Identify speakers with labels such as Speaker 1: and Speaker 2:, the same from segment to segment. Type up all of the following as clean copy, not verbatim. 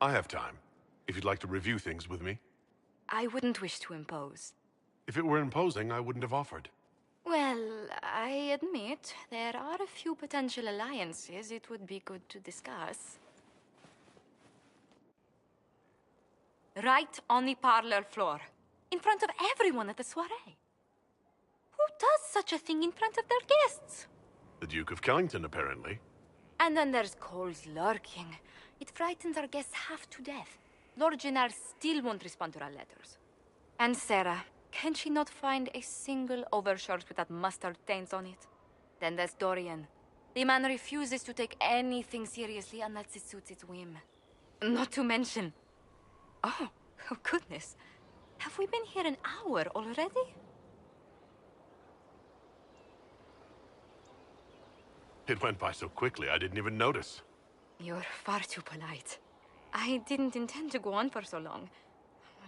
Speaker 1: I have time, if you'd like to review things with me.
Speaker 2: I wouldn't wish to impose.
Speaker 1: If it were imposing, I wouldn't have offered.
Speaker 2: Well, I admit there are a few potential alliances it would be good to discuss. Right on the parlor floor, in front of everyone at the soiree. Who does such a thing in front of their guests?
Speaker 1: The Duke of Kellington, apparently.
Speaker 2: And then there's Cole's lurking. It frightens our guests half to death. Lord Jennar still won't respond to our letters. And Sarah, can she not find a single overshirt without mustard stains on it? Then there's Dorian. The man refuses to take anything seriously unless it suits its whim. Not to mention... Oh goodness. Have we been here an hour already?
Speaker 1: It went by so quickly, I didn't even notice.
Speaker 2: You're far too polite. I didn't intend to go on for so long.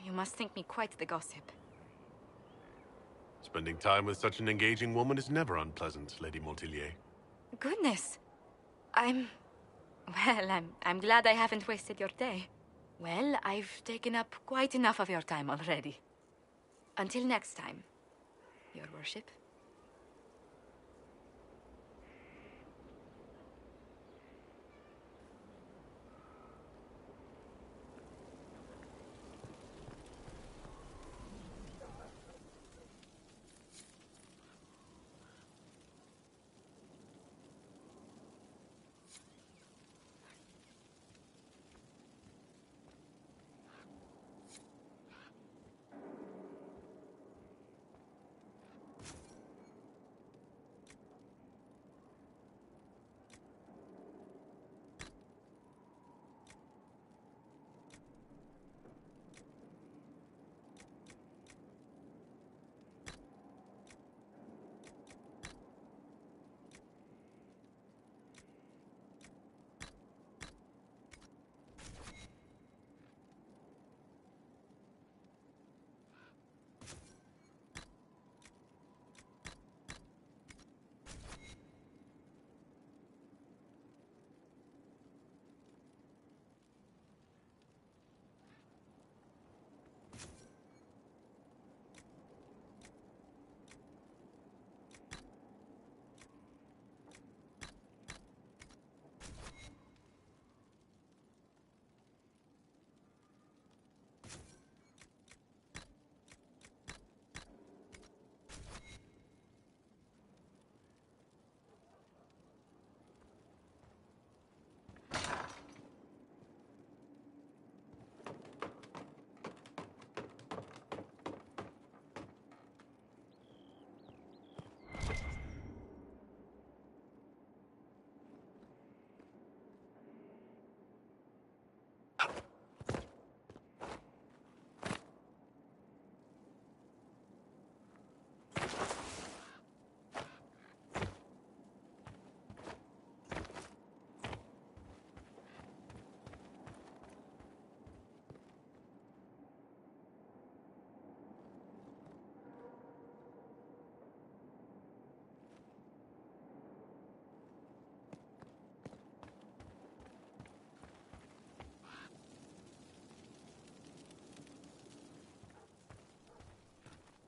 Speaker 2: You must think me quite the gossip.
Speaker 1: Spending time with such an engaging woman is never unpleasant, Lady Montilyet.
Speaker 2: Goodness. I'm glad I haven't wasted your day. Well, I've taken up quite enough of your time already. Until next time, Your Worship.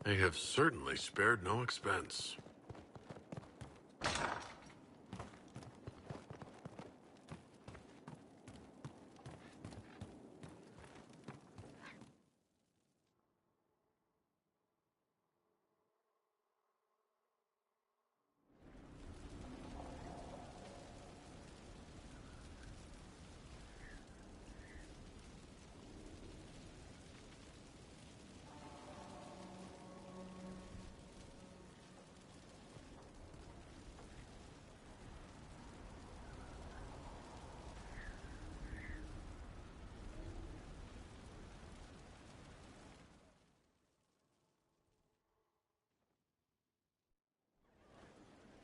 Speaker 1: They have certainly spared no expense.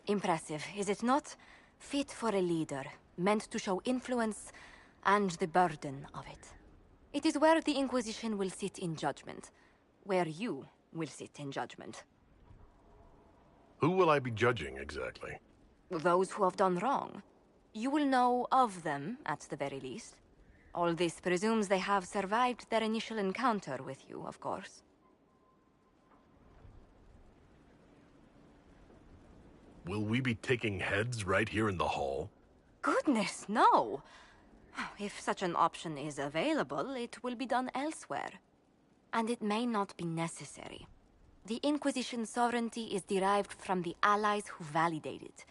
Speaker 2: Impressive, is it not? Fit for a leader, meant to show influence and the burden of it. It is where the Inquisition will sit in judgment. Where you will sit in judgment.
Speaker 1: Who will I be judging, exactly?
Speaker 2: Those who have done wrong. You will know of them, at the very least. All this presumes they have survived their initial encounter with you, of course.
Speaker 1: Will we be taking heads right here in the hall?
Speaker 2: Goodness, no! If such an option is available, it will be done elsewhere. And it may not be necessary. The Inquisition's sovereignty is derived from the allies who validate it.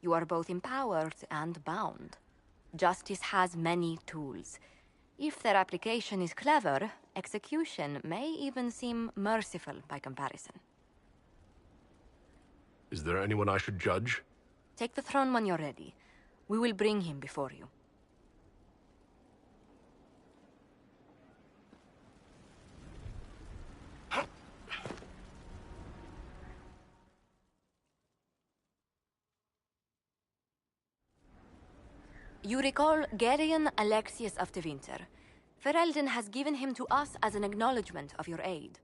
Speaker 2: You are both empowered and bound. Justice has many tools. If their application is clever, execution may even seem merciful by comparison.
Speaker 1: Is there anyone I should judge?
Speaker 2: Take the throne when you're ready. We will bring him before you. You recall Gerion Alexius of Tevinter. Ferelden has given him to us as an acknowledgement of your aid.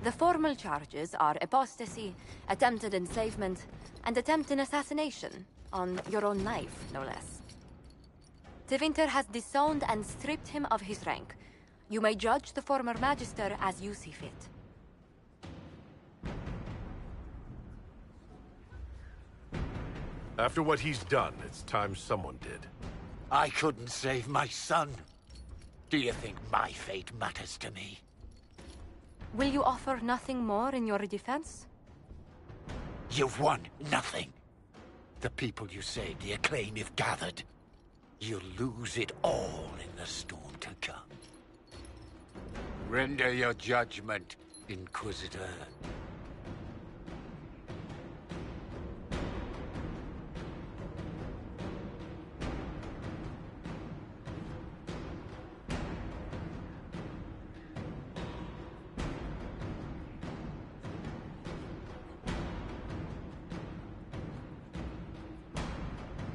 Speaker 2: The formal charges are apostasy, attempted enslavement, and attempted assassination, on your own life, no less. Tevinter has disowned and stripped him of his rank. You may judge the former magister as you see fit.
Speaker 1: After what he's done, it's time someone did.
Speaker 3: I couldn't save my son. Do you think my fate matters to me?
Speaker 2: Will you offer nothing more in your defense?
Speaker 3: You've won nothing. The people you saved, the acclaim you've gathered. You'll lose it all in the storm to come. Render your judgment, Inquisitor.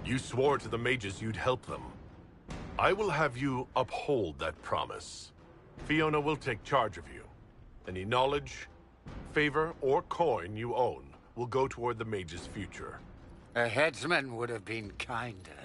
Speaker 1: You swore to the mages you'd help them. I will have you uphold that promise. Fiona will take charge of you. Any knowledge, favor, or coin you own will go toward the mage's future.
Speaker 3: A headsman would have been kinder.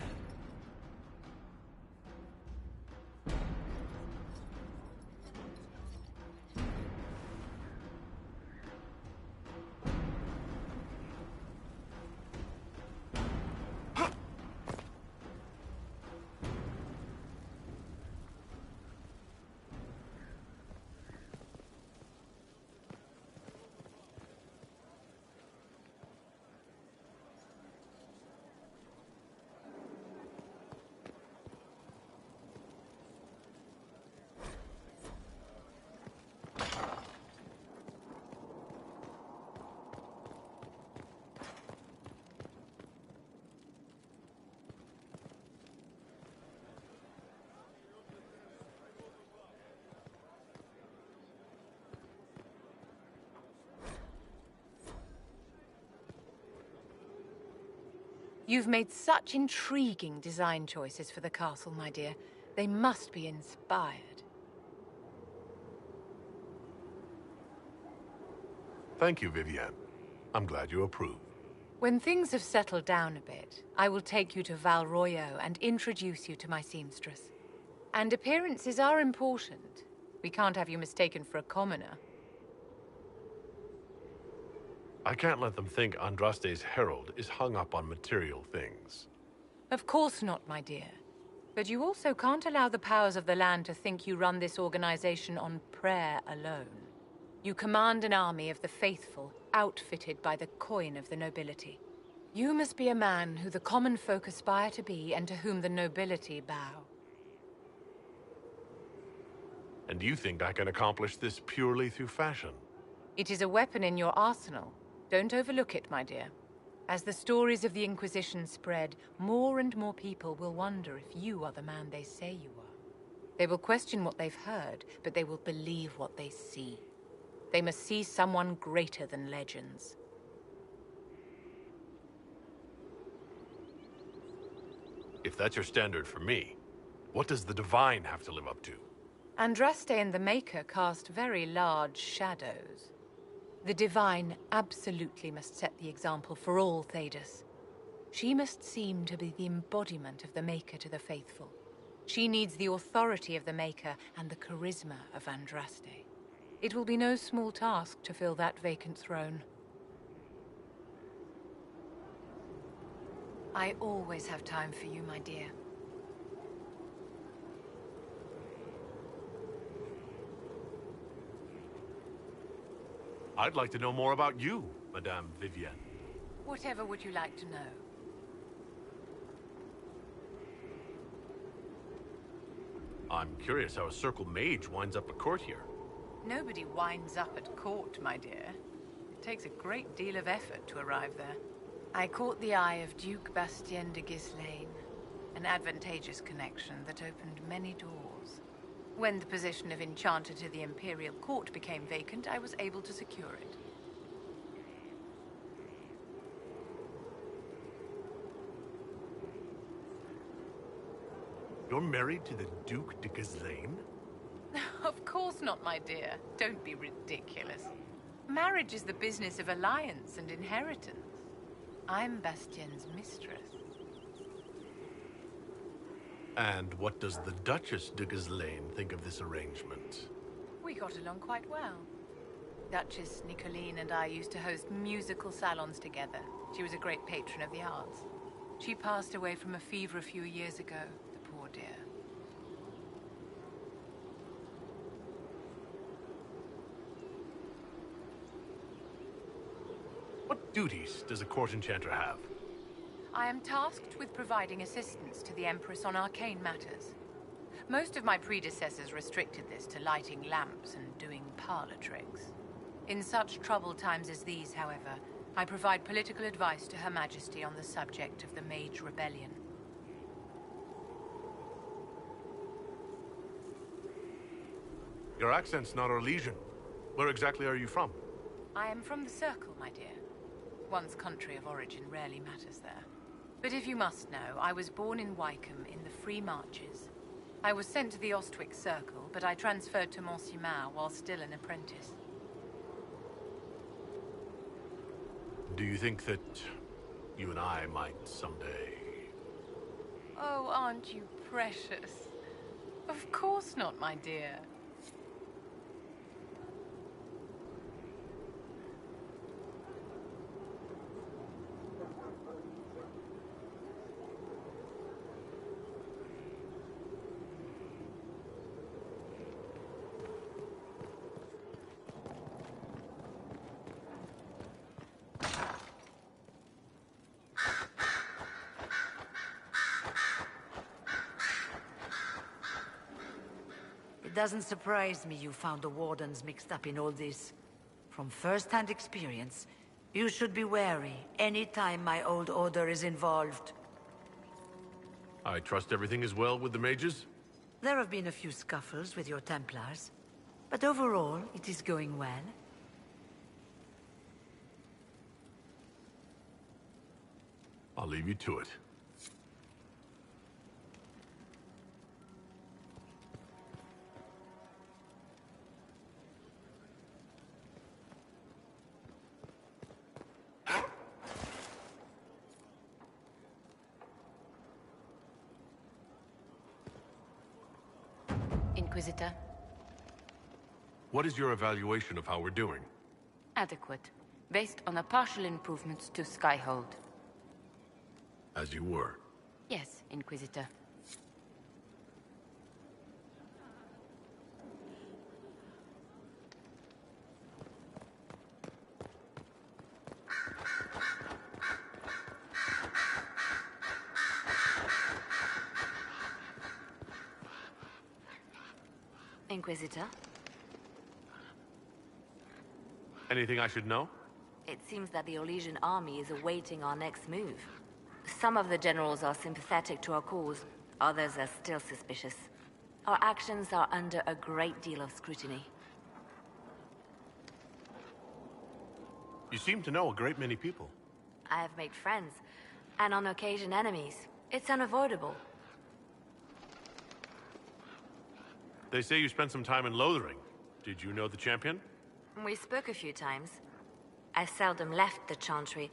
Speaker 4: You've made such intriguing design choices for the castle, my dear. They must be inspired.
Speaker 1: Thank you, Vivienne. I'm glad you approve.
Speaker 4: When things have settled down a bit, I will take you to Val Royeaux and introduce you to my seamstress. And appearances are important. We can't have you mistaken for a commoner.
Speaker 1: I can't let them think Andraste's herald is hung up on material things.
Speaker 4: Of course not, my dear. But you also can't allow the powers of the land to think you run this organization on prayer alone. You command an army of the faithful, outfitted by the coin of the nobility. You must be a man who the common folk aspire to be and to whom the nobility bow.
Speaker 1: And you think I can accomplish this purely through fashion?
Speaker 4: It is a weapon in your arsenal. Don't overlook it, my dear. As the stories of the Inquisition spread, more and more people will wonder if you are the man they say you are. They will question what they've heard, but they will believe what they see. They must see someone greater than legends.
Speaker 1: If that's your standard for me, what does the Divine have to live up to?
Speaker 4: Andraste and the Maker cast very large shadows. The Divine absolutely must set the example for all Thedas. She must seem to be the embodiment of the Maker to the faithful. She needs the authority of the Maker and the charisma of Andraste. It will be no small task to fill that vacant throne. I always have time for you, my dear.
Speaker 1: I'd like to know more about you, Madame Vivienne.
Speaker 4: Whatever would you like to know?
Speaker 1: I'm curious how a Circle Mage winds up at court here.
Speaker 4: Nobody winds up at court, my dear. It takes a great deal of effort to arrive there. I caught the eye of Duke Bastien de Ghislaine, an advantageous connection that opened many doors. When the position of Enchanter to the Imperial Court became vacant, I was able to secure it.
Speaker 1: You're married to the Duke de Ghislaine?
Speaker 4: Of course not, my dear. Don't be ridiculous. Marriage is the business of alliance and inheritance. I'm Bastien's mistress.
Speaker 1: And what does the Duchess de Ghislaine think of this arrangement?
Speaker 4: We got along quite well. Duchess Nicoline and I used to host musical salons together. She was a great patron of the arts. She passed away from a fever a few years ago, the poor dear.
Speaker 1: What duties does a court enchanter have?
Speaker 4: I am tasked with providing assistance to the Empress on arcane matters. Most of my predecessors restricted this to lighting lamps and doing parlor tricks. In such troubled times as these, however, I provide political advice to Her Majesty on the subject of the Mage Rebellion.
Speaker 1: Your accent's not Orlesian. Where exactly are you from?
Speaker 4: I am from the Circle, my dear. One's country of origin rarely matters there. But if you must know, I was born in Wycombe in the Free Marches. I was sent to the Ostwick Circle, but I transferred to Mont-Simar while still an apprentice.
Speaker 1: Do you think that you and I might someday...
Speaker 4: Oh, aren't you precious? Of course not, my dear.
Speaker 5: It doesn't surprise me you found the Wardens mixed up in all this. From first-hand experience, you should be wary any time my old order is involved.
Speaker 1: I trust everything is well with the mages?
Speaker 5: There have been a few scuffles with your Templars, but overall, it is going well.
Speaker 1: I'll leave you to it.
Speaker 2: Inquisitor.
Speaker 1: What is your evaluation of how we're doing?
Speaker 2: Adequate. Based on the partial improvements to Skyhold.
Speaker 1: As you were.
Speaker 2: Yes, Inquisitor. Inquisitor?
Speaker 1: Anything I should know?
Speaker 2: It seems that the Orlesian army is awaiting our next move. Some of the generals are sympathetic to our cause, others are still suspicious. Our actions are under a great deal of scrutiny.
Speaker 1: You seem to know a great many people.
Speaker 2: I have made friends, and on occasion enemies. It's unavoidable.
Speaker 1: They say you spent some time in Lothering. Did you know the champion?
Speaker 2: We spoke a few times. I seldom left the Chantry,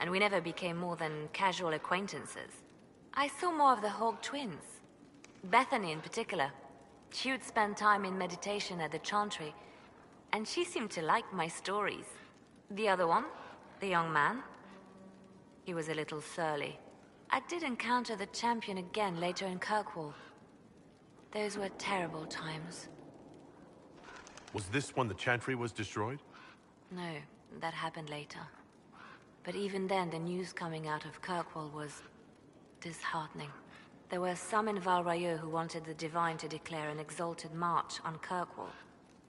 Speaker 2: and we never became more than casual acquaintances. I saw more of the Hog twins.
Speaker 6: Bethany in particular. She would spend time in meditation at the chantry, and she seemed to like my stories. The other one, the young man, he was a little surly. I did encounter the champion again later in Kirkwall. Those were terrible times.
Speaker 1: Was this when the chantry was destroyed?
Speaker 6: No, that happened later. But even then, the news coming out of Kirkwall was disheartening. There were some in Val Rayeux who wanted the Divine to declare an exalted march on Kirkwall.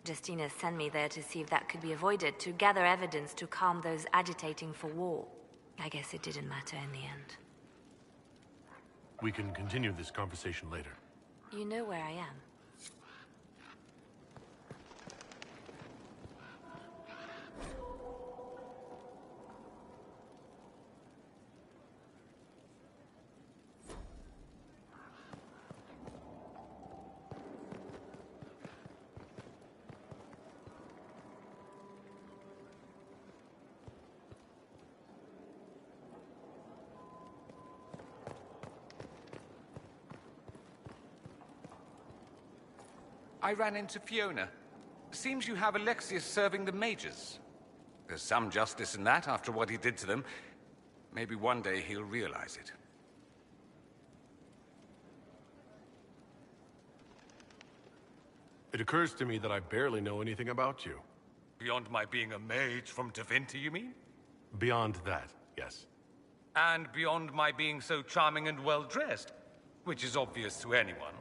Speaker 6: Justina sent me there to see if that could be avoided, to gather evidence to calm those agitating for war. I guess it didn't matter in the end.
Speaker 1: We can continue this conversation later.
Speaker 6: You know where I am.
Speaker 7: I ran into Fiona. Seems you have Alexius serving the mages. There's some justice in that after what he did to them. Maybe one day he'll realize it.
Speaker 1: It occurs to me that I barely know anything about you.
Speaker 7: Beyond my being a mage from Tevinter, you mean?
Speaker 1: Beyond that, yes.
Speaker 7: And beyond my being so charming and well-dressed, which is obvious to anyone.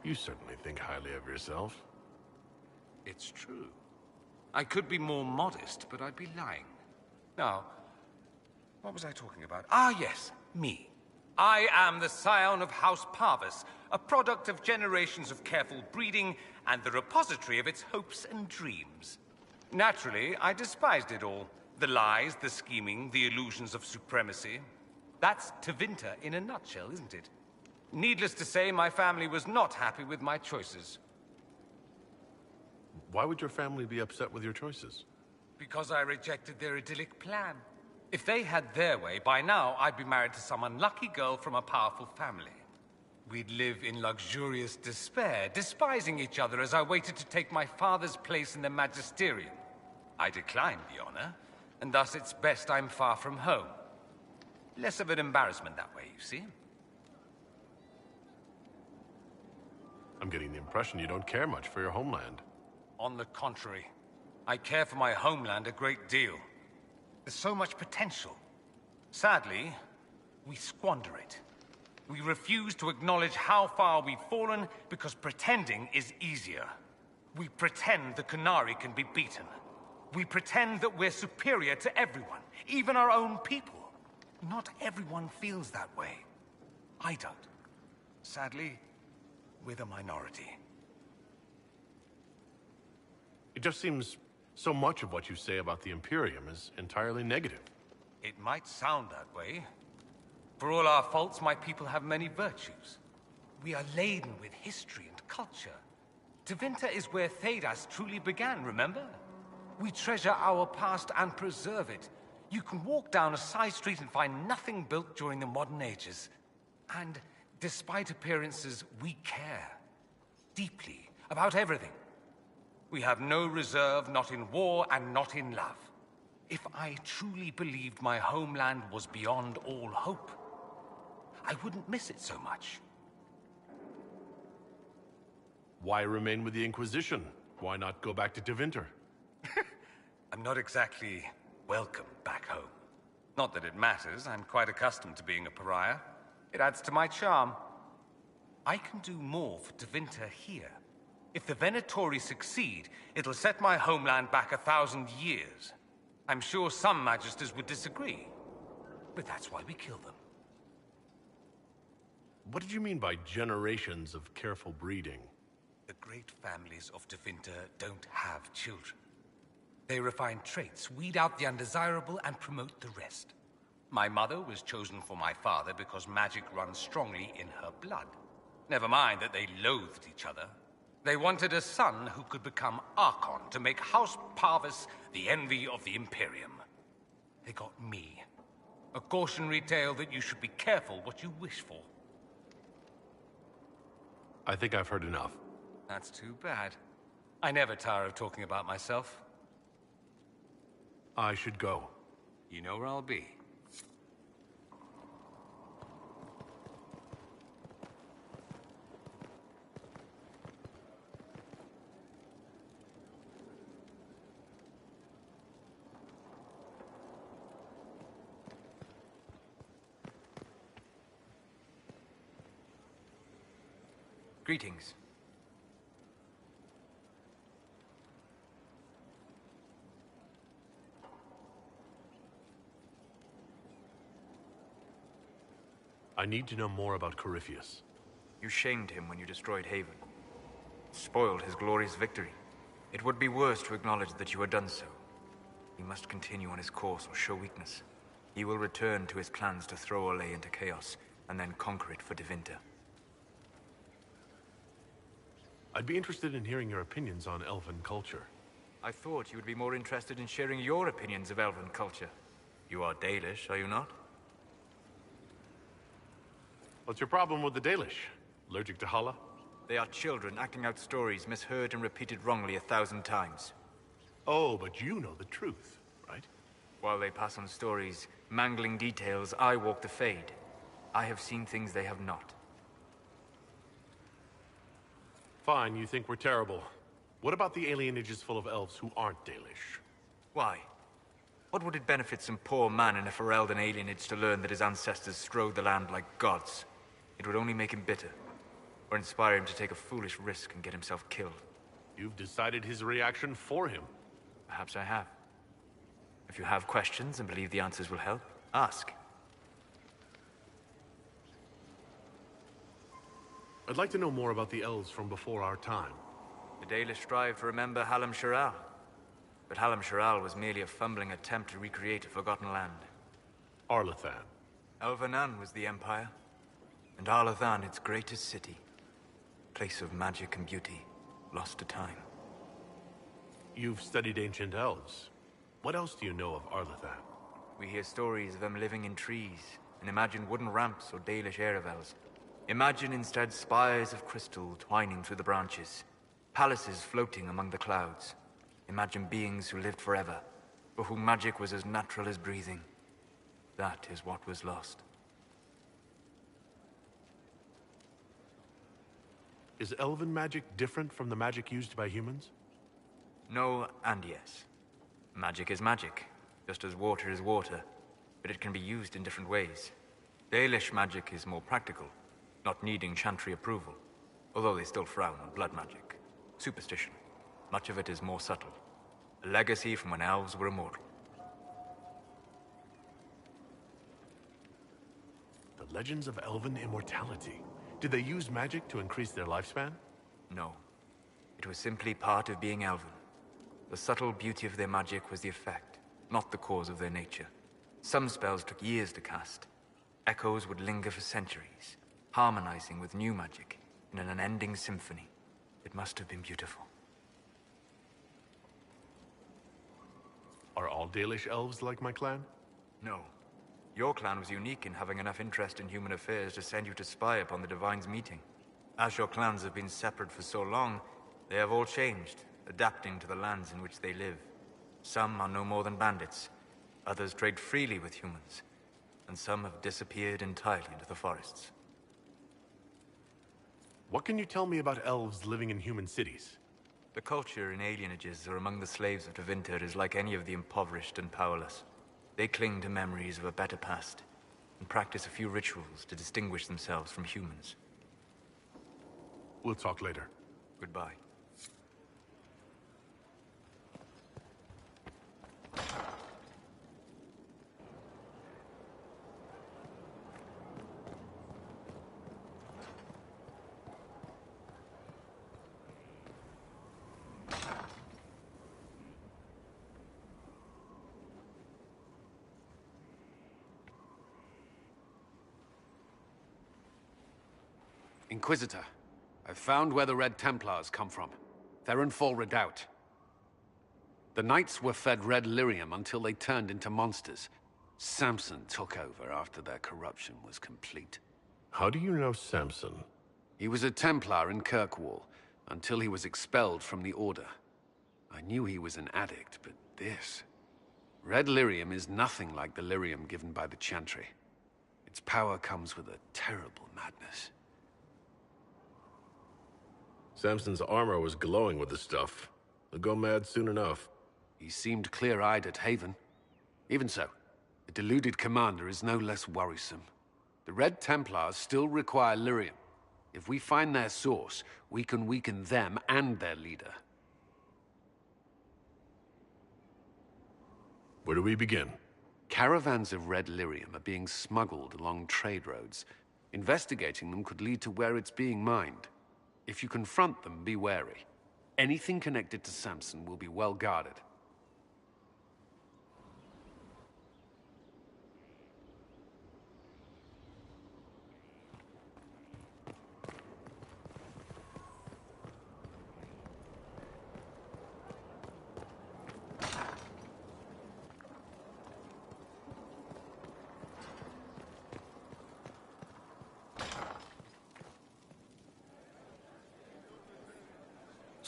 Speaker 1: You certainly think highly of yourself.
Speaker 7: It's true. I could be more modest, but I'd be lying. Now, what was I talking about? Ah, yes, me. I am the scion of House Parvis, a product of generations of careful breeding and the repository of its hopes and dreams. Naturally, I despised it all. The lies, the scheming, the illusions of supremacy. That's Tevinter in a nutshell, isn't it? Needless to say, my family was not happy with my choices.
Speaker 1: Why would your family be upset with your choices?
Speaker 7: Because I rejected their idyllic plan. If they had their way, by now I'd be married to some unlucky girl from a powerful family. We'd live in luxurious despair, despising each other as I waited to take my father's place in the magisterium. I declined the honor, and thus it's best I'm far from home. Less of an embarrassment that way, you see?
Speaker 1: I'm getting the impression you don't care much for your homeland.
Speaker 7: On the contrary, I care for my homeland a great deal. There's so much potential. Sadly, we squander it. We refuse to acknowledge how far we've fallen because pretending is easier. We pretend the Qunari can be beaten. We pretend that we're superior to everyone, even our own people. Not everyone feels that way. I don't. Sadly, we're the minority.
Speaker 1: It just seems so much of what you say about the Imperium is entirely negative.
Speaker 7: It might sound that way. For all our faults, my people have many virtues. We are laden with history and culture. Tevinter is where Thedas truly began, remember? We treasure our past and preserve it. You can walk down a side street and find nothing built during the modern ages. And despite appearances, we care. Deeply. About everything. We have no reserve, not in war and not in love. If I truly believed my homeland was beyond all hope, I wouldn't miss it so much.
Speaker 1: Why remain with the Inquisition? Why not go back to Tevinter?
Speaker 7: I'm not exactly welcome back home. Not that it matters, I'm quite accustomed to being a pariah. It adds to my charm. I can do more for Tevinter here. If the Venatori succeed, it'll set my homeland back 1,000 years. I'm sure some magisters would disagree, but that's why we kill them.
Speaker 1: What did you mean by generations of careful breeding?
Speaker 7: The great families of Tevinter don't have children. They refine traits, weed out the undesirable, and promote the rest. My mother was chosen for my father because magic runs strongly in her blood. Never mind that they loathed each other. They wanted a son who could become Archon to make House Parvis the envy of the Imperium. They got me. A cautionary tale that you should be careful what you wish for.
Speaker 1: I think I've heard enough.
Speaker 7: That's too bad. I never tire of talking about myself.
Speaker 1: I should go.
Speaker 7: You know where I'll be. Greetings.
Speaker 1: I need to know more about Corypheus.
Speaker 8: You shamed him when you destroyed Haven. Spoiled his glorious victory. It would be worse to acknowledge that you had done so. He must continue on his course or show weakness. He will return to his plans to throw Olay into chaos, and then conquer it for Devinter.
Speaker 1: I'd be interested in hearing your opinions on elven culture.
Speaker 8: I thought you would be more interested in sharing your opinions of elven culture. You are Dalish, are you not?
Speaker 1: What's your problem with the Dalish? Allergic to Hala?
Speaker 8: They are children acting out stories misheard and repeated wrongly 1,000 times.
Speaker 1: Oh, but you know the truth, right?
Speaker 8: While they pass on stories, mangling details, I walk the Fade. I have seen things they have not.
Speaker 1: Fine, you think we're terrible. What about the alienages full of elves who aren't Dalish?
Speaker 8: Why? What would it benefit some poor man in a Ferelden alienage to learn that his ancestors strode the land like gods? It would only make him bitter, or inspire him to take a foolish risk and get himself killed.
Speaker 1: You've decided his reaction for him.
Speaker 8: Perhaps I have. If you have questions and believe the answers will help, ask.
Speaker 1: I'd like to know more about the elves from before our time.
Speaker 8: The Dalish strive to remember Hallam Shiral. But Hallam Shiral was merely a fumbling attempt to recreate a forgotten land.
Speaker 1: Arlathan.
Speaker 8: Elvanan was the Empire, and Arlathan its greatest city. Place of magic and beauty, lost to time.
Speaker 1: You've studied ancient elves. What else do you know of Arlathan?
Speaker 8: We hear stories of them living in trees, and imagine wooden ramps or Dalish Erebels. Imagine instead spires of crystal twining through the branches, palaces floating among the clouds. Imagine beings who lived forever, for whom magic was as natural as breathing. That is what was lost.
Speaker 1: Is elven magic different from the magic used by humans?
Speaker 8: No and yes. Magic is magic, just as water is water, but it can be used in different ways. Dalish magic is more practical, not needing chantry approval, although they still frown on blood magic. Superstition. Much of it is more subtle. A legacy from when elves were immortal.
Speaker 1: The legends of elven immortality. Did they use magic to increase their lifespan?
Speaker 8: No. It was simply part of being elven. The subtle beauty of their magic was the effect, not the cause of their nature. Some spells took years to cast. Echoes would linger for centuries, harmonizing with new magic in an unending symphony. It must have been beautiful.
Speaker 1: Are all Dalish elves like my clan?
Speaker 8: No. Your clan was unique in having enough interest in human affairs to send you to spy upon the Divine's meeting. As your clans have been separate for so long, they have all changed, adapting to the lands in which they live. Some are no more than bandits, others trade freely with humans, and some have disappeared entirely into the forests.
Speaker 1: What can you tell me about elves living in human cities?
Speaker 8: The culture in alienages or among the slaves of Devinter is like any of the impoverished and powerless. They cling to memories of a better past, and practice a few rituals to distinguish themselves from humans.
Speaker 1: We'll talk later.
Speaker 8: Goodbye.
Speaker 9: Inquisitor, I've found where the Red Templars come from. They're in Fall Redoubt. The Knights were fed red lyrium until they turned into monsters. Samson took over after their corruption was complete.
Speaker 1: How do you know Samson?
Speaker 9: He was a Templar in Kirkwall, until he was expelled from the Order. I knew he was an addict, but this... Red lyrium is nothing like the lyrium given by the Chantry. Its power comes with a terrible madness.
Speaker 1: Samson's armor was glowing with the stuff. He'll go mad soon enough.
Speaker 9: He seemed clear-eyed at Haven. Even so, the deluded commander is no less worrisome. The Red Templars still require lyrium. If we find their source, we can weaken them and their leader.
Speaker 1: Where do we begin?
Speaker 9: Caravans of red lyrium are being smuggled along trade roads. Investigating them could lead to where it's being mined. If you confront them, be wary. Anything connected to Samson will be well guarded.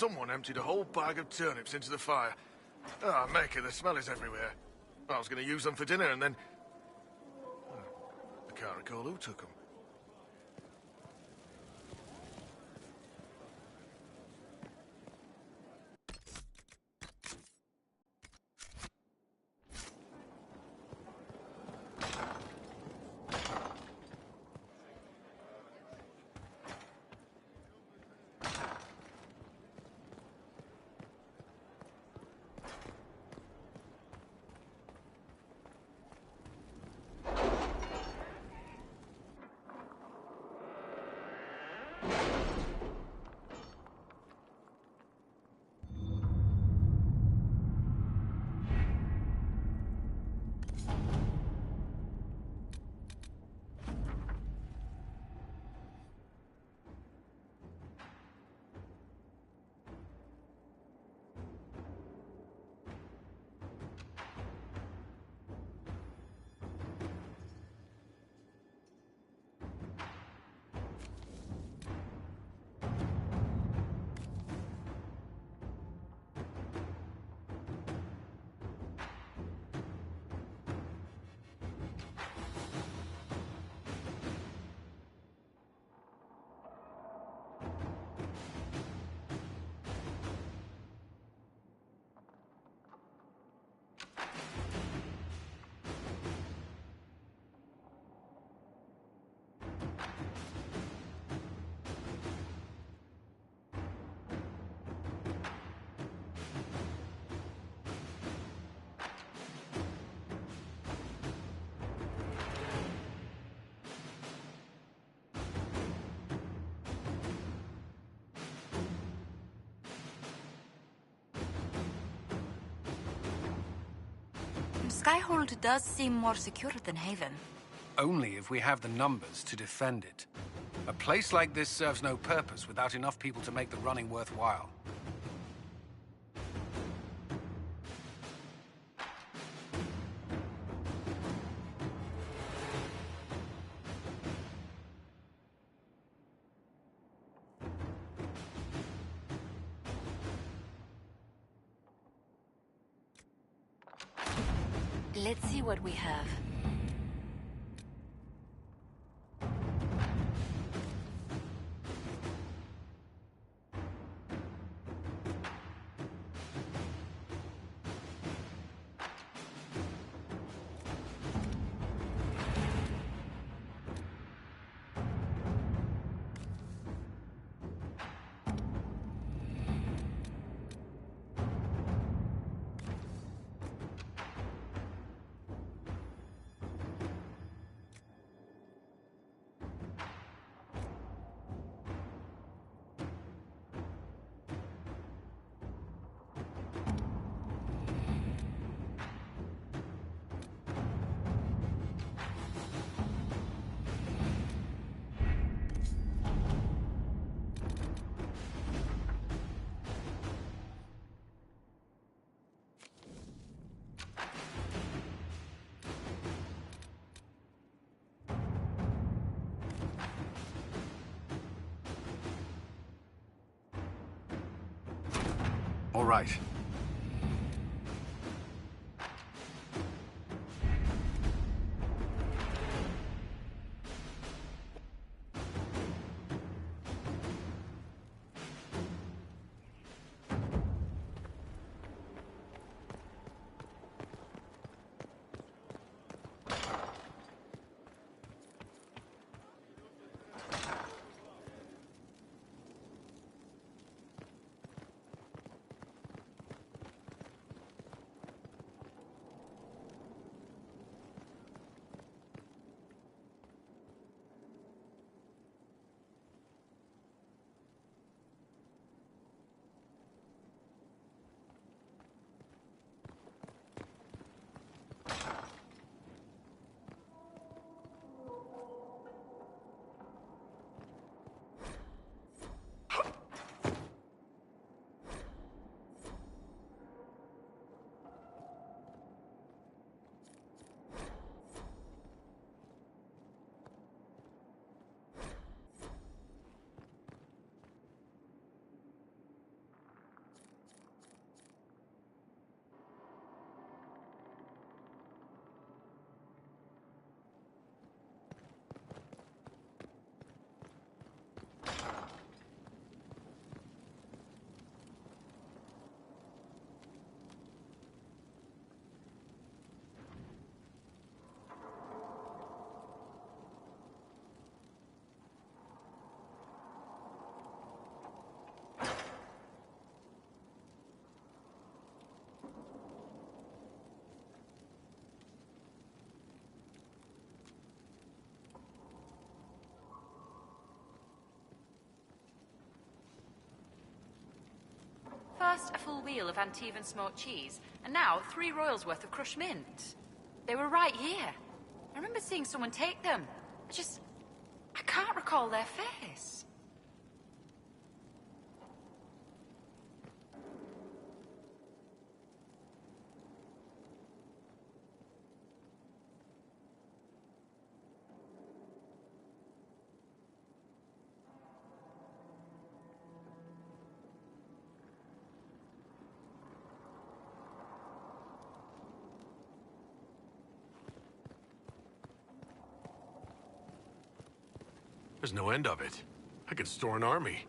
Speaker 10: Someone emptied a whole bag of turnips into the fire. Ah, Maker, the smell is everywhere. I was going to use them for dinner and then... I can't recall who took them.
Speaker 2: Skyhold does seem more secure than Haven.
Speaker 9: Only if we have the numbers to defend it. A place like this serves no purpose without enough people to make the running worthwhile.
Speaker 6: Let's see what we have.
Speaker 9: All right.
Speaker 11: First, a full wheel of Antivan smoked cheese, and now 3 royals worth of crushed mint. They were right here. I remember seeing someone take them. I can't recall their face.
Speaker 1: There's no end of it. I could store an army.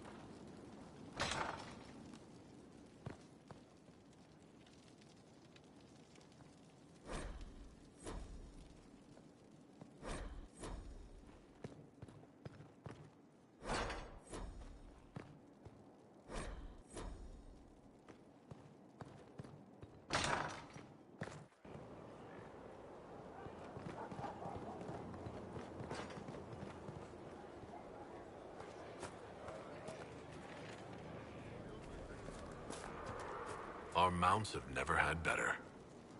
Speaker 1: Our mounts have never had better.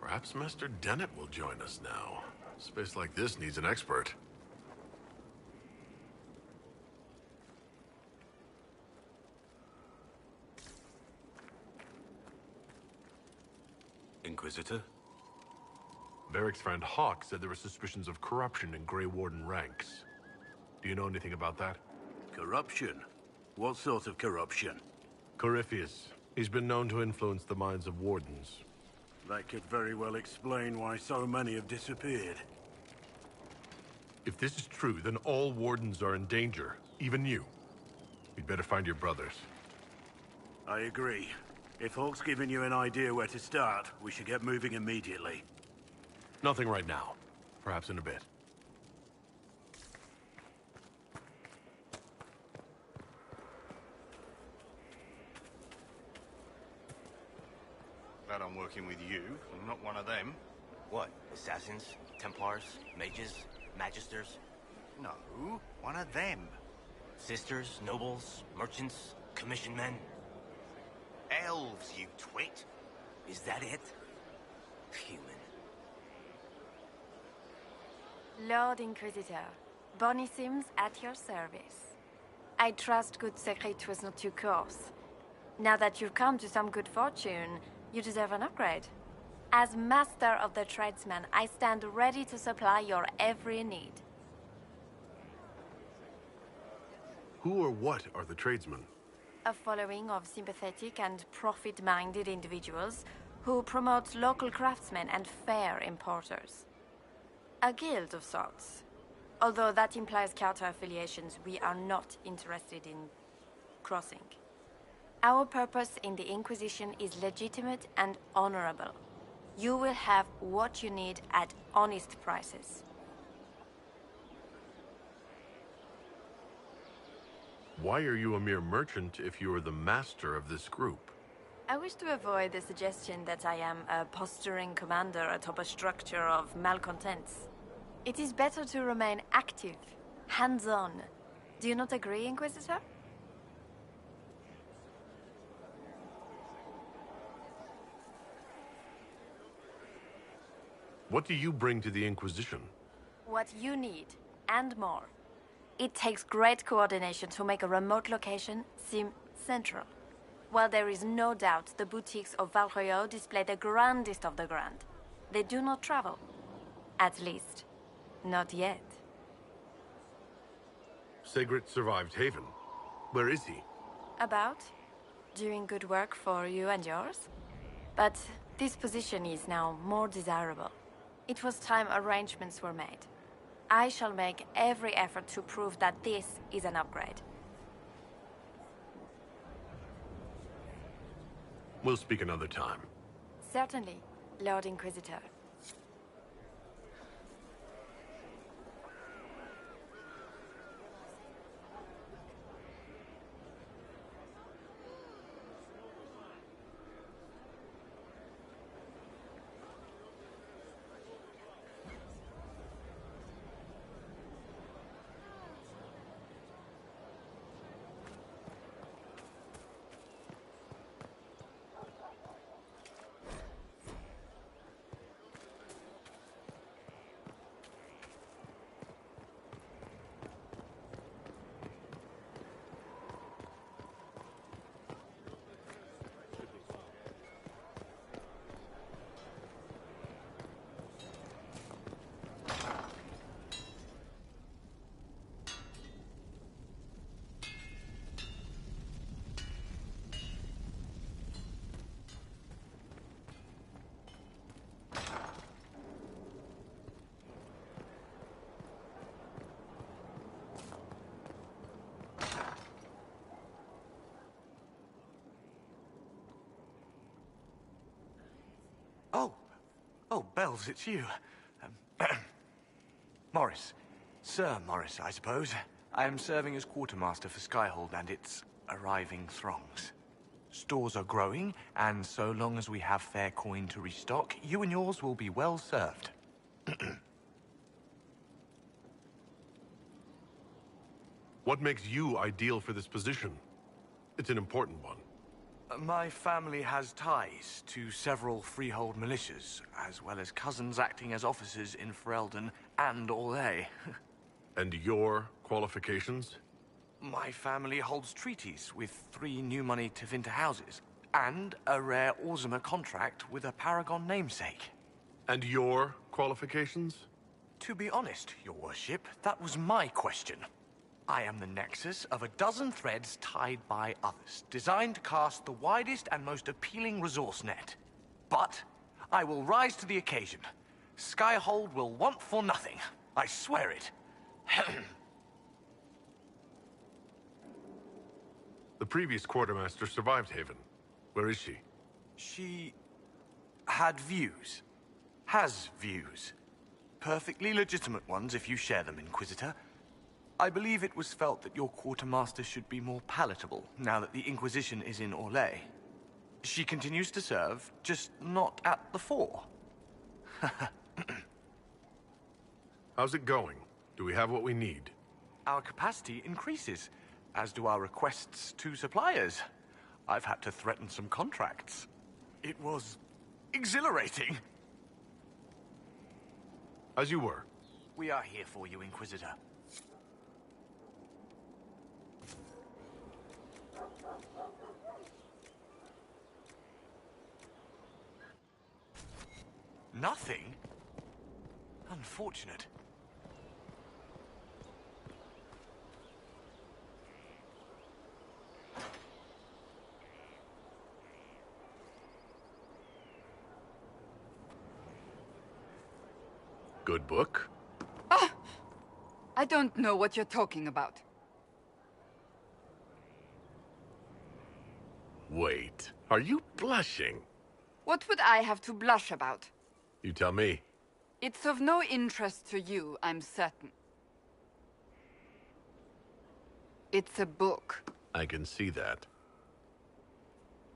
Speaker 1: Perhaps Master Dennett will join us now. A space like this needs an expert.
Speaker 12: Inquisitor?
Speaker 1: Varric's friend Hawk said there were suspicions of corruption in Grey Warden ranks. Do you know anything about that?
Speaker 12: Corruption? What sort of corruption?
Speaker 1: Corypheus. He's been known to influence the minds of wardens.
Speaker 12: That could very well explain why so many have disappeared.
Speaker 1: If this is true, then all wardens are in danger, even you. You'd better find your brothers.
Speaker 12: I agree. If Hawk's given you an idea where to start, we should get moving immediately.
Speaker 1: Nothing right now. Perhaps in a bit.
Speaker 13: Glad I'm working with you. I'm not one of them.
Speaker 14: What? Assassins? Templars? Mages? Magisters?
Speaker 13: No, one of them.
Speaker 14: Sisters? Nobles? Merchants? Commission men?
Speaker 13: Elves, you twit.
Speaker 14: Is that it? Human.
Speaker 2: Lord Inquisitor, Bonnie Sims at your service. I trust good secret was not your course. Now that you've come to some good fortune, you deserve an upgrade. As master of the tradesmen, I stand ready to supply your every need.
Speaker 1: Who or what are the tradesmen?
Speaker 2: A following of sympathetic and profit-minded individuals who promote local craftsmen and fair importers. A guild of sorts. Although that implies counter-affiliations we are not interested in crossing. Our purpose in the Inquisition is legitimate and honorable. You will have what you need at honest prices.
Speaker 1: Why are you a mere merchant if you are the master of this group?
Speaker 2: I wish to avoid the suggestion that I am a posturing commander atop a structure of malcontents. It is better to remain active, hands-on. Do you not agree, Inquisitor?
Speaker 1: What do you bring to the Inquisition?
Speaker 2: What you need, and more. It takes great coordination to make a remote location seem central. While there is no doubt the boutiques of Val Royeaux display the grandest of the grand, they do not travel. At least, not yet.
Speaker 1: Sigrid survived Haven. Where is he?
Speaker 2: About? Doing good work for you and yours? But this position is now more desirable. It was time arrangements were made. I shall make every effort to prove that this is an upgrade.
Speaker 1: We'll speak another time.
Speaker 2: Certainly, Lord Inquisitor.
Speaker 15: Oh, Bells, it's you. Morris. Sir Morris, I suppose. I am serving as quartermaster for Skyhold and its arriving throngs. Stores are growing, and so long as we have fair coin to restock, you and yours will be well served.
Speaker 1: What makes you ideal for this position? It's an important one.
Speaker 15: My family has ties to several freehold militias, as well as cousins acting as officers in Ferelden and Orlais.
Speaker 1: And your qualifications?
Speaker 15: My family holds treaties with 3 new money Tevinter houses, and a rare Orzuma contract with a Paragon namesake.
Speaker 1: And your qualifications?
Speaker 15: To be honest, your worship, that was my question. I am the nexus of a dozen threads tied by others, designed to cast the widest and most appealing resource net. But I will rise to the occasion. Skyhold will want for nothing. I swear it.
Speaker 1: The previous quartermaster survived Haven. Where is she?
Speaker 15: She had views. Has views. Perfectly legitimate ones if you share them, Inquisitor. I believe it was felt that your quartermaster should be more palatable, now that the Inquisition is in Orlais. She continues to serve, just not at the fore.
Speaker 1: How's it going? Do we have what we need?
Speaker 15: Our capacity increases, as do our requests to suppliers. I've had to threaten some contracts. It was exhilarating.
Speaker 1: As you were.
Speaker 15: We are here for you, Inquisitor. Nothing? Unfortunate.
Speaker 1: good book?
Speaker 16: I don't know what you're talking about.
Speaker 1: Wait, are you blushing?
Speaker 16: What would I have to blush about?
Speaker 1: You tell me.
Speaker 16: It's of no interest to you, I'm certain. It's a book.
Speaker 1: I can see that.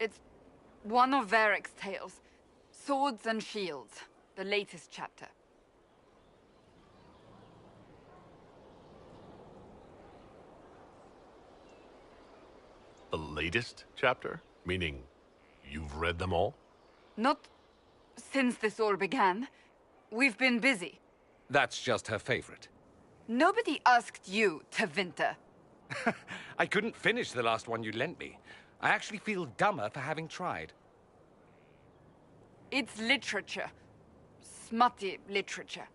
Speaker 16: It's one of Varric's tales. Swords and Shields, the latest chapter.
Speaker 1: The latest chapter? Meaning, you've read them all?
Speaker 16: Not since this all began. We've been busy.
Speaker 17: That's just her favorite.
Speaker 16: Nobody asked you to Winter.
Speaker 17: I couldn't finish the last one you lent me. I actually feel dumber for having tried.
Speaker 16: It's literature. Smutty literature.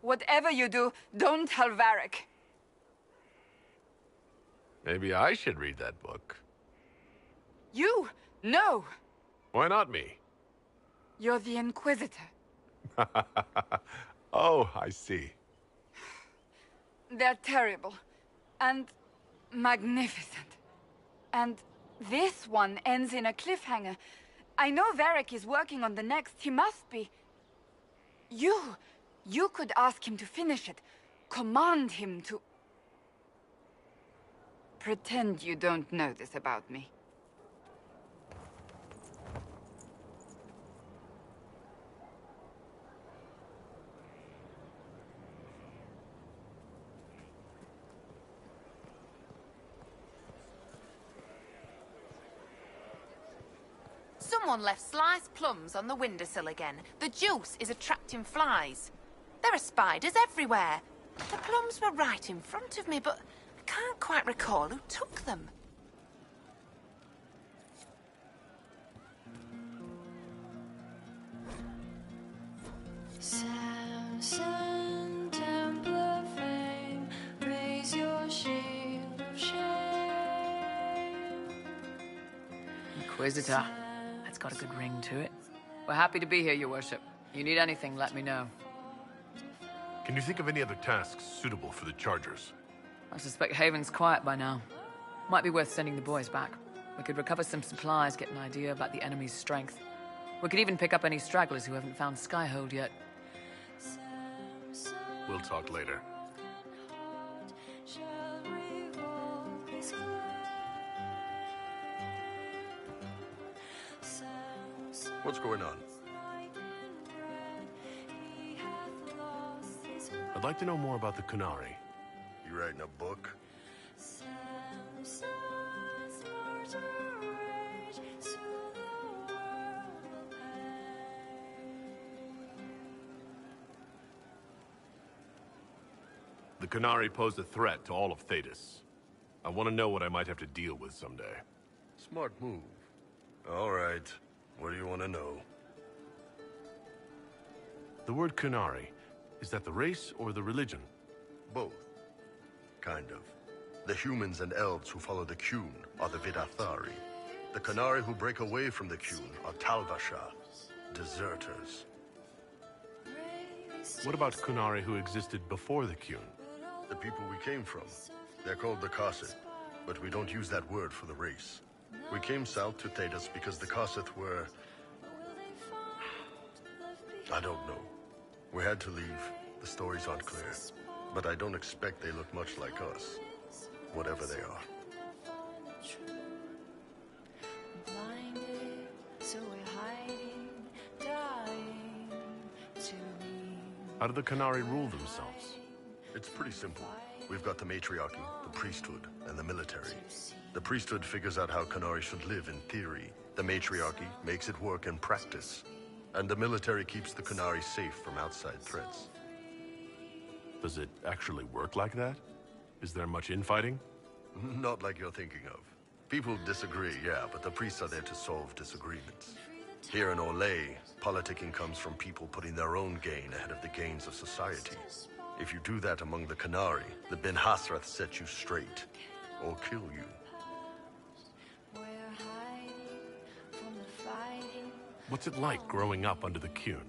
Speaker 16: Whatever you do, don't tell Varric.
Speaker 1: Maybe I should read that book.
Speaker 16: You? No.
Speaker 1: Why not me?
Speaker 16: You're the Inquisitor.
Speaker 1: Oh, I see.
Speaker 16: They're terrible. And magnificent. And this one ends in a cliffhanger. I know Varric is working on the next. He must be. You could ask him to finish it. Command him to... Pretend you don't know this about me.
Speaker 11: Someone left sliced plums on the windowsill again. The juice is attracting flies. There are spiders everywhere. The plums were right in front of me, but I can't quite recall who took them.
Speaker 18: Samson, Templar fame, raise your shield of shame.
Speaker 19: Inquisitor. That's got a good ring to it. We're happy to be here, Your Worship. You need anything, let me know.
Speaker 1: Can you think of any other tasks suitable for the Chargers?
Speaker 19: I suspect Haven's quiet by now. Might be worth sending the boys back. We could recover some supplies, get an idea about the enemy's strength. We could even pick up any stragglers who haven't found Skyhold yet.
Speaker 1: We'll talk later.
Speaker 20: What's going on?
Speaker 1: I'd like to know more about the Qunari.
Speaker 20: You writing a book?
Speaker 1: The Qunari pose a threat to all of Thedas. I want to know what I might have to deal with someday.
Speaker 20: Smart move. All right. What do you want to know?
Speaker 1: The word Qunari, is that the race or the religion?
Speaker 20: Both. Kind of. The humans and elves who follow the Qun are the Vidathari. The Qunari who break away from the Qun are Talvasha, deserters.
Speaker 1: What about Qunari who existed before the Qun?
Speaker 20: The people we came from. They're called the Kasith, but we don't use that word for the race. We came south to Thedas because the Kasith were... I don't know. We had to leave. The stories aren't clear. But I don't expect they look much like us. Whatever they are.
Speaker 1: How do the Qunari rule themselves?
Speaker 20: It's pretty simple. We've got the matriarchy, the priesthood, and the military. The priesthood figures out how Qunari should live in theory. The matriarchy makes it work in practice. And the military keeps the Qunari safe from outside threats.
Speaker 1: Does it actually work like that? Is there much infighting?
Speaker 20: Not like you're thinking of. People disagree, yeah, but the priests are there to solve disagreements. Here in Orlais, politicking comes from people putting their own gain ahead of the gains of society. If you do that among the Qunari, the Ben Hasrath set you straight, or kill you.
Speaker 1: What's it like growing up under the Qun?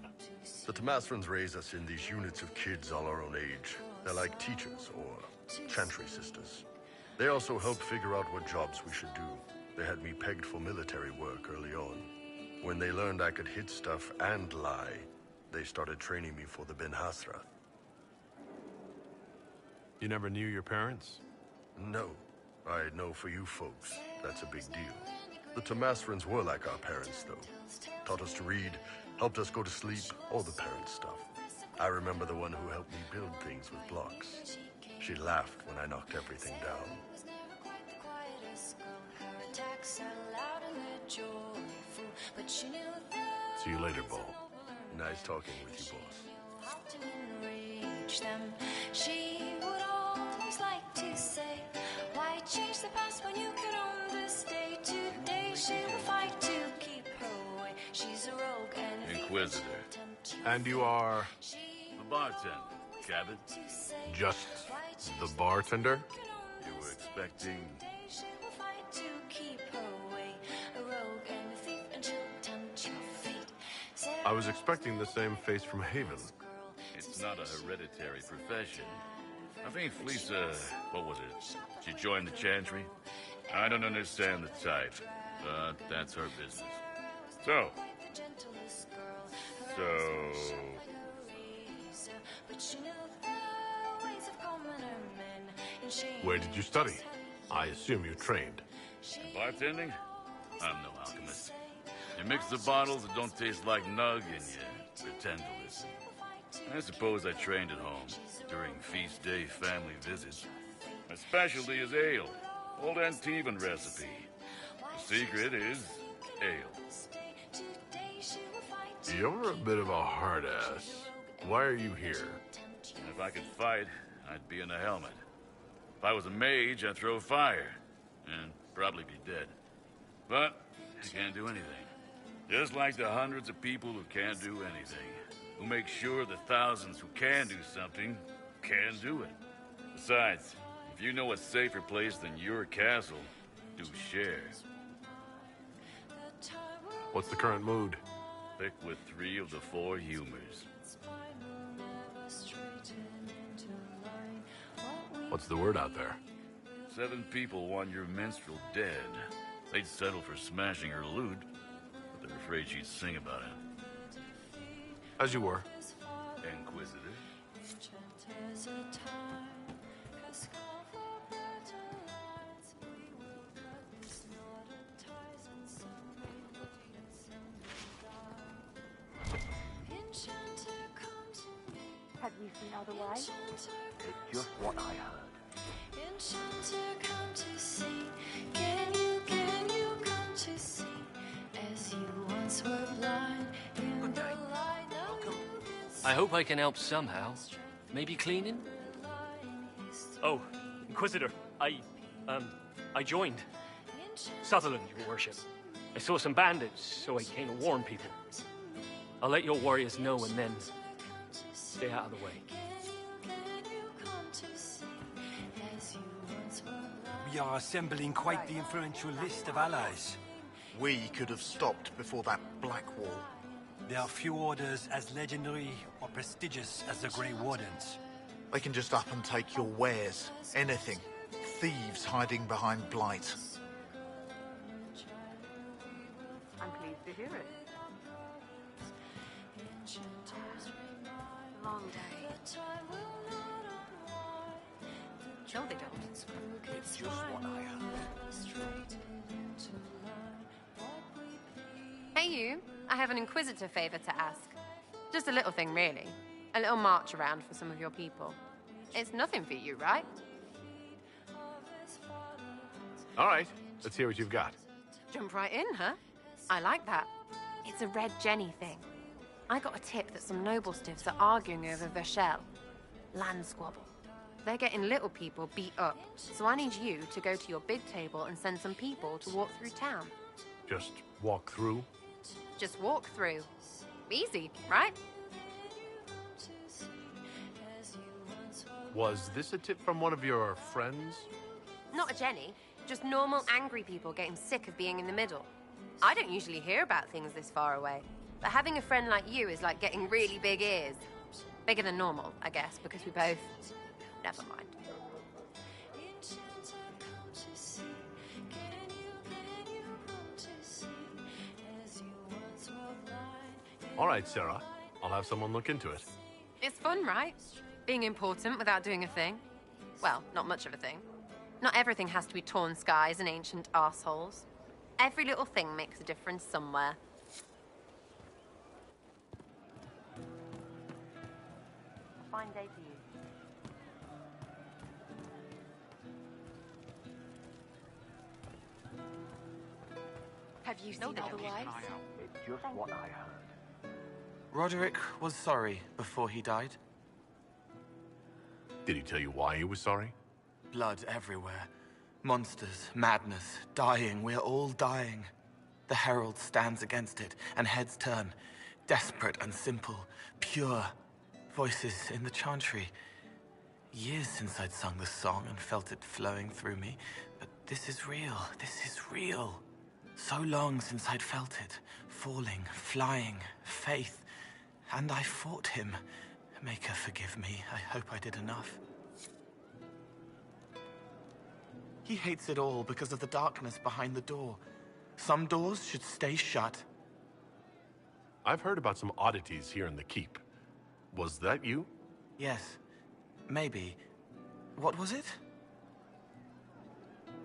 Speaker 20: The Tamasrans raise us in these units of kids all our own age. They're like teachers or chantry sisters. They also help figure out what jobs we should do. They had me pegged for military work early on. When they learned I could hit stuff and lie, they started training me for the Ben Hasrath.
Speaker 1: You never knew your parents?
Speaker 20: No. I know for you folks, that's a big deal. The Tamasrans were like our parents, though. Taught us to read, helped us go to sleep, all the parent stuff. I remember the one who helped me build things with blocks. She laughed when I knocked everything down.
Speaker 1: See you later, Bo.
Speaker 20: Nice talking with you, boss.
Speaker 18: She would always like to say, why change the past when you could understay? Today she will fight to keep her away. She's a rogue and
Speaker 1: Inquisitor. And you are?
Speaker 21: The bartender, Cabot.
Speaker 1: Just the bartender?
Speaker 21: You were expecting...
Speaker 1: I was expecting the same face from Haven.
Speaker 21: It's not a hereditary profession. I think Fleesa, what was it? She joined the Chantry? I don't understand the type, but that's her business. So...
Speaker 1: Where did you study? I assume you trained.
Speaker 21: Bartending? I'm no alchemist. You mix the bottles that don't taste like nug and you pretend to listen. I suppose I trained at home, during feast day family visits. My specialty is ale, old Antivan recipe. The secret is ale.
Speaker 1: You're a bit of a hard ass. Why are you here?
Speaker 21: And if I could fight, I'd be in a helmet. If I was a mage, I'd throw fire, and probably be dead. But I can't do anything. Just like the hundreds of people who can't do anything, who make sure the thousands who can do something can do it. Besides, if you know a safer place than your castle, do share.
Speaker 1: What's the current mood?
Speaker 21: Pick with 3 of the 4 humors.
Speaker 1: What's the word out there?
Speaker 21: 7 people want your minstrel dead. They'd settle for smashing her lute, but they're afraid she'd sing about it.
Speaker 1: As you were.
Speaker 21: Inquisitor.
Speaker 22: Have you seen otherwise?
Speaker 14: It's just what I heard.
Speaker 18: Enchanter, come to see. Can you come to see? As you once were blind in the light, now you can see.
Speaker 23: I hope I can help somehow. Maybe cleaning?
Speaker 24: Oh, Inquisitor, I joined. Sutherland, your worship. I saw some bandits, so I came to warn people. I'll let your warriors know and then stay out of the way.
Speaker 25: We are assembling quite the influential list of allies.
Speaker 13: We could have stopped before that Black Wall.
Speaker 25: There are few orders as legendary or prestigious as the Grey Wardens.
Speaker 13: They can just up and take your wares. Anything. Thieves hiding behind Blight.
Speaker 22: I'm pleased to hear it.
Speaker 6: Long day. No, they don't.
Speaker 14: It's just what I heard.
Speaker 26: Hey you, I have an Inquisitor favor to ask. Just a little thing, really. A little march around for some of your people. It's nothing for you, right?
Speaker 1: All right, let's hear what you've got.
Speaker 26: Jump right in, huh? I like that. It's a Red Jenny thing. I got a tip that some noble stiffs are arguing over Vershel. Land squabble. They're getting little people beat up, so I need you to go to your big table and send some people to walk through town.
Speaker 1: Just walk through?
Speaker 26: Just walk through. Easy, right?
Speaker 1: Was this a tip from one of your friends?
Speaker 26: Not a Jenny, just normal angry people getting sick of being in the middle. I don't usually hear about things this far away. But having a friend like you is like getting really big ears. Bigger than normal, I guess, because we both... Never mind.
Speaker 1: All right, Sarah. I'll have someone look into it.
Speaker 26: It's fun, right? Being important without doing a thing. Well, not much of a thing. Not everything has to be torn skies and ancient arseholes. Every little thing makes a difference somewhere.
Speaker 22: A fine day to you.
Speaker 26: Have you seen otherwise?
Speaker 14: It's just what I heard.
Speaker 15: Roderick was sorry before he died.
Speaker 1: Did he tell you why he was sorry?
Speaker 15: Blood everywhere. Monsters, madness, dying. We're all dying. The Herald stands against it, and heads turn. Desperate and simple, pure. Voices in the chantry. Years since I'd sung the song and felt it flowing through me. But this is real. This is real. So long since I'd felt it. Falling, flying, faith. And I fought him. Maker, forgive me. I hope I did enough. He hates it all because of the darkness behind the door. Some doors should stay shut.
Speaker 1: I've heard about some oddities here in the keep. Was that you?
Speaker 15: Yes. Maybe. What was it?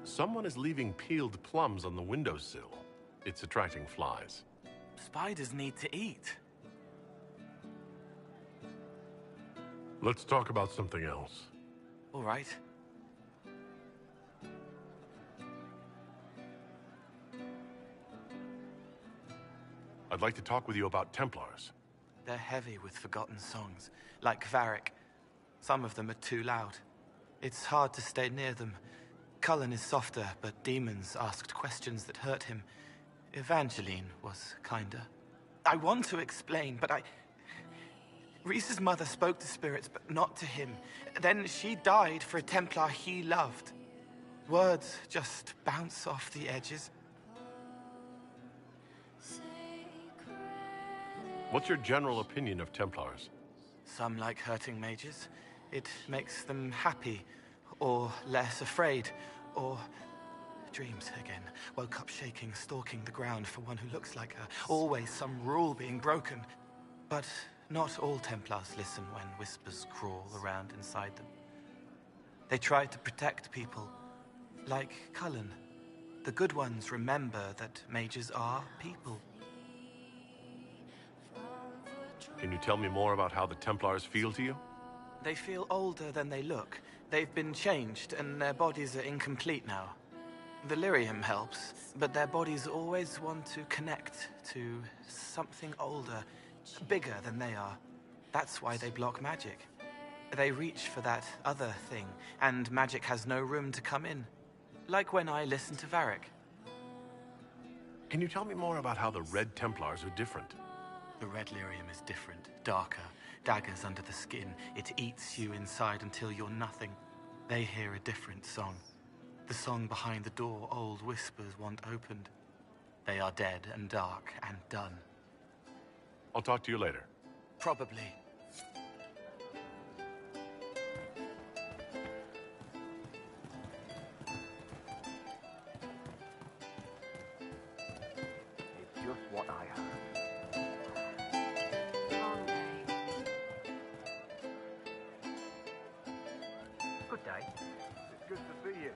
Speaker 1: Someone is leaving peeled plums on the windowsill. It's attracting flies.
Speaker 15: Spiders need to eat.
Speaker 1: Let's talk about something else.
Speaker 15: All right.
Speaker 1: I'd like to talk with you about Templars.
Speaker 15: They're heavy with forgotten songs, like Varric. Some of them are too loud. It's hard to stay near them. Cullen is softer, but demons asked questions that hurt him. Evangeline was kinder. I want to explain, but Reese's mother spoke to spirits, but not to him. Then she died for a Templar he loved. Words just bounce off the edges.
Speaker 1: What's your general opinion of Templars?
Speaker 15: Some like hurting mages. It makes them happy, or less afraid, or... Dreams again. Woke up shaking, stalking the ground for one who looks like her. Always some rule being broken. But not all Templars listen when whispers crawl around inside them. They try to protect people, like Cullen. The good ones remember that mages are people.
Speaker 1: Can you tell me more about how the Templars feel to you?
Speaker 15: They feel older than they look. They've been changed, and their bodies are incomplete now. The lyrium helps, but their bodies always want to connect to something older, bigger than they are. That's why they block magic. They reach for that other thing, and magic has no room to come in. Like when I listen to Varric.
Speaker 1: Can you tell me more about how the Red Templars are different?
Speaker 15: The red lyrium is different, darker. Daggers under the skin. It eats you inside until you're nothing. They hear a different song. The song behind the door old whispers want opened. They are dead and dark and done.
Speaker 1: I'll talk to you later.
Speaker 15: Probably.
Speaker 14: It's just what I heard. Good day. It's good to see you.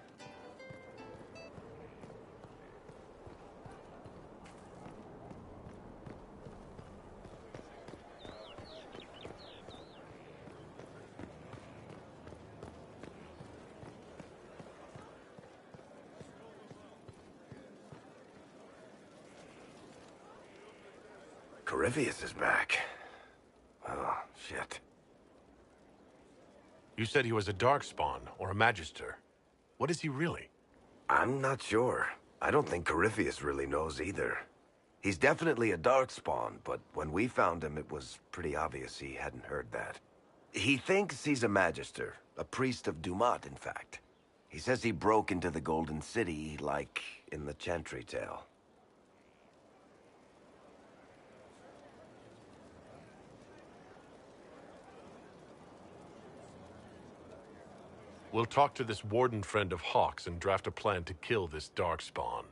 Speaker 3: Corypheus is back. Oh, shit.
Speaker 1: You said he was a Darkspawn, or a Magister. What is he really?
Speaker 3: I'm not sure. I don't think Corypheus really knows either. He's definitely a Darkspawn, but when we found him, it was pretty obvious he hadn't heard that. He thinks he's a Magister, a priest of Dumat, in fact. He says he broke into the Golden City, like in the Chantry tale.
Speaker 1: We'll talk to this warden friend of Hawk's and draft a plan to kill this darkspawn.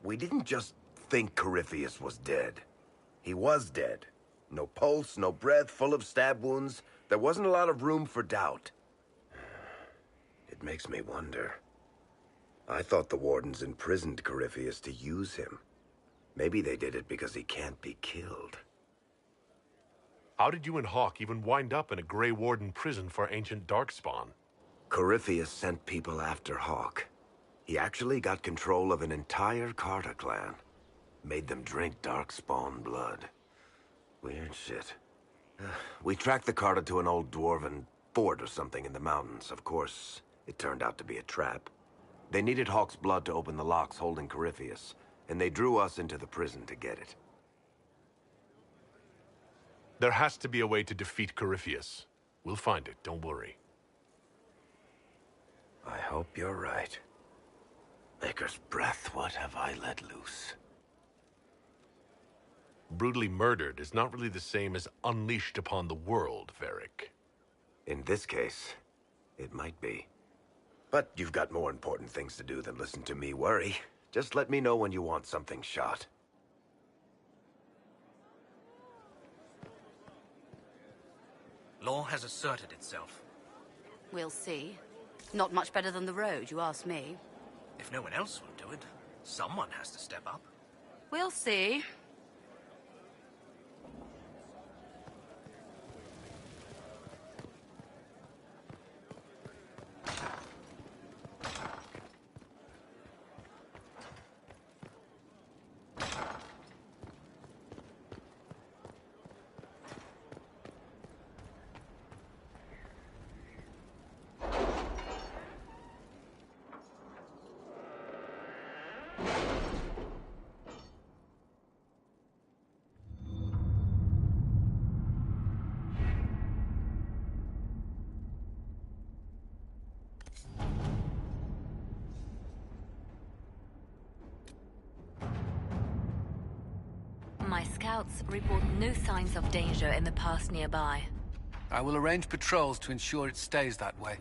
Speaker 3: We didn't just think Corypheus was dead. He was dead. No pulse, no breath, full of stab wounds. There wasn't a lot of room for doubt. It makes me wonder. I thought the wardens imprisoned Corypheus to use him. Maybe they did it because he can't be killed.
Speaker 1: How did you and Hawk even wind up in a Grey Warden prison for ancient darkspawn?
Speaker 3: Corypheus sent people after Hawk. He actually got control of an entire Carter clan. Made them drink darkspawn blood. Weird shit. We tracked the Carter to an old dwarven fort or something in the mountains. Of course, it turned out to be a trap. They needed Hawk's blood to open the locks holding Corypheus, and they drew us into the prison to get it.
Speaker 1: There has to be a way to defeat Corypheus. We'll find it, don't worry.
Speaker 3: I hope you're right. Maker's breath, what have I let loose?
Speaker 1: Brutally murdered is not really the same as unleashed upon the world, Varric.
Speaker 3: In this case, it might be. But you've got more important things to do than listen to me worry. Just let me know when you want something shot.
Speaker 4: Law has asserted itself.
Speaker 5: We'll see. Not much better than the road, you ask me.
Speaker 4: If no one else will do it, someone has to step up.
Speaker 5: We'll see.
Speaker 6: My scouts report no signs of danger in the pass nearby.
Speaker 7: I will arrange patrols to ensure it stays that way.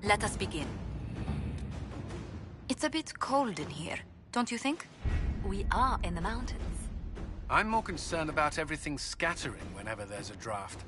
Speaker 5: Let us begin. It's a bit cold in here, don't you think?
Speaker 6: We are in the mountains.
Speaker 7: I'm more concerned about everything scattering whenever there's a draft.